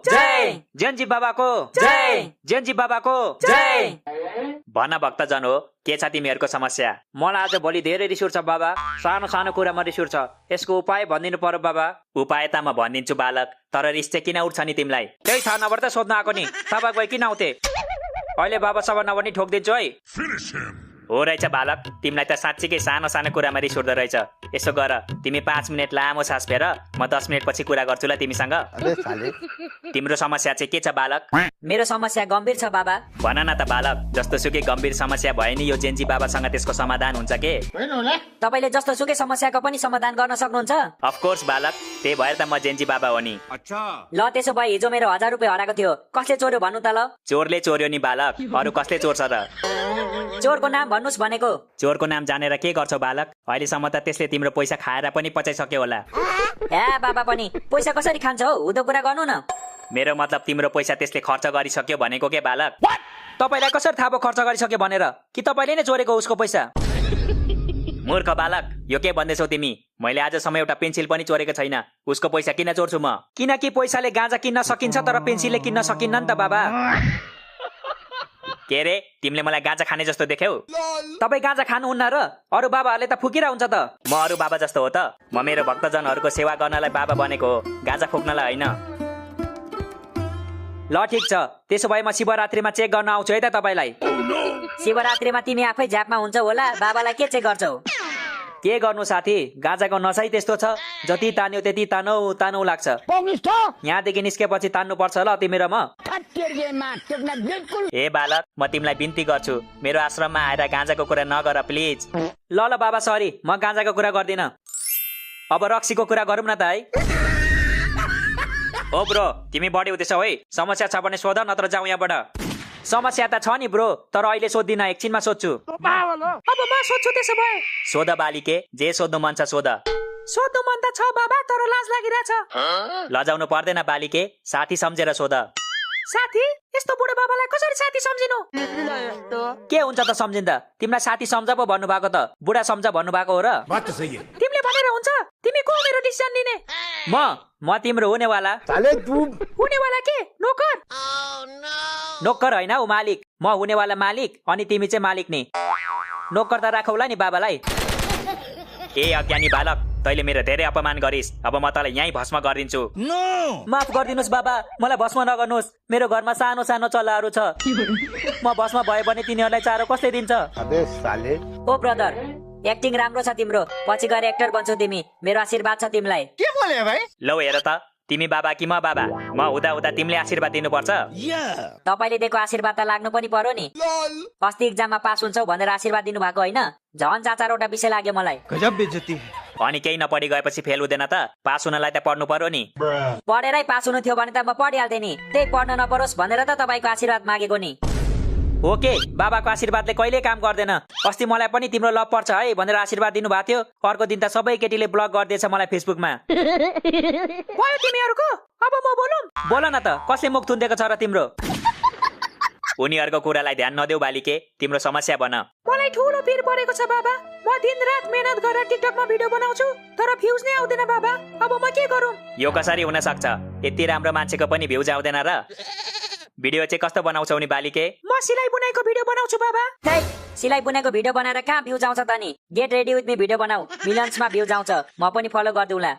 जय Gen Z बाबाको जय Gen Z बाबाको जय। भन भक्तजन हो के छ तिमीहरूको समस्या? मलाई आज भोलि धेरै रिस उठ्छ बाबा, सानो सानो कुरामा रिस उठ्छ, यसको उपाय भनिदिनु पर्यो बाबा। उपाय त म भनिदिन्छु बालक, तर रिस चाहिँ किन उठ्छ नि तिमीलाई? त्यही थाहा नभएर त सोध्न आएको नि, तपाईँ गए किन आउँथे? अहिले बाबा सभा नभनी ठोकिदिन्छु है। हो रहेछ बालक, तिमीलाई त साँच्चीकै सानो सानो कुरामा रिस उठ्दो रहेछ। यसो गर, तिमी 5 मिनट लामो सास फेर, म 10 मिनट पछि कुरा गर्छु ल तिमीसँग। तिम्रो समस्या चाहिँ के छ बालक? मेरो समस्या गम्भीर छ बाबा। भन न त बालक, जस्तो सुकै गम्भीर समस्या भए नि यो जेन्जी बाबासँग त्यसको समाधान हुन्छ के? तपाईले जस्तो सुकै समस्याको पनि समाधान गर्न सक्नुहुन्छ? अफकोर्स बालक, त्यही भएर त म जेन्जी बाबा हो नि। ल त्यसो भए हिजो मेरो 1000 रुपैयाँ हराएको थियो, कसले चोर्यो भन्नु त ल? चोरले चोर्यो नि बालक, अरू कसले चोर्छ र? चोरको नाम भन्नुस् भनेको। चोरको नाम जानेर के गर्छौ बालक? अहिलेसम्म त त्यसले तिम्रो पैसा खाएर पनि पचाइसक्यो होला। ए बाबा पनि पैसा कसरी खान्छ हौ, उदो कुरा गर्नु न। मेरो मतलब तिम्रो पैसा त्यसले खर्च गरिसक्यो भनेको के बालक? तपाईलाई कसरी थाहा भयो खर्च गरिसक्यो भनेर? कि तपाईले नै चोरेको उसको पैसा? मूर्ख बालक, यो के भन्दैछौ तिमी? मैले आजसम्म एउटा पेन्सिल पनि चोरेको छैन। उसको पैसा किन चोर्छु म? किनकि पैसाले गाँजा किन्न सकिन्छ तर पेन्सिलले किन्न सकिन्न नि त बाबा। के रे, तिमीले मलाई गाँजा खाने जस्तो देख्यौ? तपाई गाँजा खानुहुन्न र? अरू बाबाहरूले त फुकिरा हुन्छ त। म अरू बाबा जस्तो हो त? म मेरो भक्तजनहरूको सेवा गर्नलाई बाबा बनेको हो, गाँजा फुक्नलाई होइन। ल ठिक छ, त्यसो भए म शिवरात्रिमा चेक गर्न आउँछु है त तपाईलाई। शिवरात्रिमा तिमी आफै झ्यापमा हुन्छ होला, बाबालाई के चेक गर्छौ? के गर्नु साथी, गाँजाको नशै त्यस्तो छ, जति तान्यो त्यति तानौ तानौ लाग्छ। यहाँदेखि निस्केपछि तान्नु पर्छ ल तिमी र म। ए बालक, म तिमीलाई बिन्ती गर्छु, मेरो आश्रममा आएर गाँजाको कुरा नगर प्लिज। ल ल बाबा सरी, म गाँजाको कुरा गर्दिन। अब रक्सीको कुरा गरौँ न त है। ओ ब्रो, तिमी बढी हुँदैछौ है, समस्या छ भने सोध नत्र जाउँ यहाँबाट। समस्या त छ नि ब्रो, तर अहिले सोध्दिन, एकछिनमा सोध्छु। अब म सोध्छु त्यसो भए। सोध बालिके, जे सोध्नु मन छ सोध। सोध्नु मन त छ बाबा, तर लाज लागिरहेछ। लजाउनु पर्दैन बालिके, साथी सम्झेर सोध। साथी? यस्तो बुढो बाबालाई कसरी साथी सम्झिनु? के हुन्छ त सम्झिँदा? तिमीलाई साथी सम्झ पो भन्नुभएको त, बुढा सम्झ भन्नुभएको हो र? तिमीले भनेर हुन्छ? तिमी को मेरो डिसिजन लिने? म तिम्रो हुनेवाला। हुनेवाला के? नोकर? नोकर होइन ऊ मालिक, म हुनेवाला मालिक, अनि तिमी चाहिँ मालिक नि। नोकर त राखौला नि बाबालाई। ए अज्ञानी बालक, तैले मेरो धेरै अपमान गरिस्, अब म तँलाई यहीँ भस्म गरिदिन्छु। माफ गरिदिनुस् बाबा, मलाई भस्म नगर्नुहोस्, मेरो घरमा सानो सानो चल्लाहरू छ, म भस्म भयो भने तिनीहरूलाई चारो कसले दिन्छ? ओ ब्रदर, एक्टिङ राम्रो छ तिम्रो, पछि गएर एक्टर बन्छौ तिमी, मेरो आशीर्वाद छ तिमीलाई। के बोले भाइ? लौ हेर त, तिमी बाबा कि म बाबा? म हुँदा हुँदा तिमीले आशीर्वाद दिनुपर्छ। तपाईले दिएको आशीर्वाद त लाग्नु पनि पर्यो नि। अस्ति एक्जाममा पास हुन्छौ भनेर आशीर्वाद दिनु भएको होइन, झन् 4-4वटा विषय लाग्यो मलाई। गजब बेइज्जती। अनि केही नपढी गएपछि फेल हुँदैन त? पास हुनलाई त पढ्नु पर्यो नि। पढेरै पास हुनु थियो भने त म पढिहाल्थे नि, त्यही पढ्न नपरोस् भनेर त तपाईको आशीर्वाद मागेको नि। ओके, बाबाको आशीर्वादले कहिले काम गर्दैन। अस्ति मलाई पनि तिम्रो लभ पर्छ है भनेर आशीर्वाद दिनु भएको थियो, अर्को दिन त सबै केटीले ब्लक गरिदिएछ मलाई फेसबुकमा। भयो तिमीहरूको, अब म बोलौँ? बोल न त, कसले मुख थुन्देको छ र तिम्रो? उनीहरूको कुरालाई ध्यान नदेऊ बालिके, तिम्रो समस्या भन। मलाई ठुलो पिर परेको छ बाबा, म दिनरात मेहनत गरेर टिकटकमा भिडियो बनाउँछु, तर भ्युज नै आउँदैन बाबा, अब म के गरौँ? यो कसरी हुन सक्छ? यति राम्रो मान्छेको पनि भ्युज आउँदैन र? भिडियो चाहिँ कस्तो बनाउँछौ नि बालिके? म सिलाइ बुनाइको भिडियो बनाउँछु बाबा। सिलाइ बुनाइको भिडियो बनाएर कहाँ भ्युज आउँछ त नि? Get ready with me video बनाऊ, मिलियन्समा भ्युज आउँछ, म पनि फलो गर्दिउँला।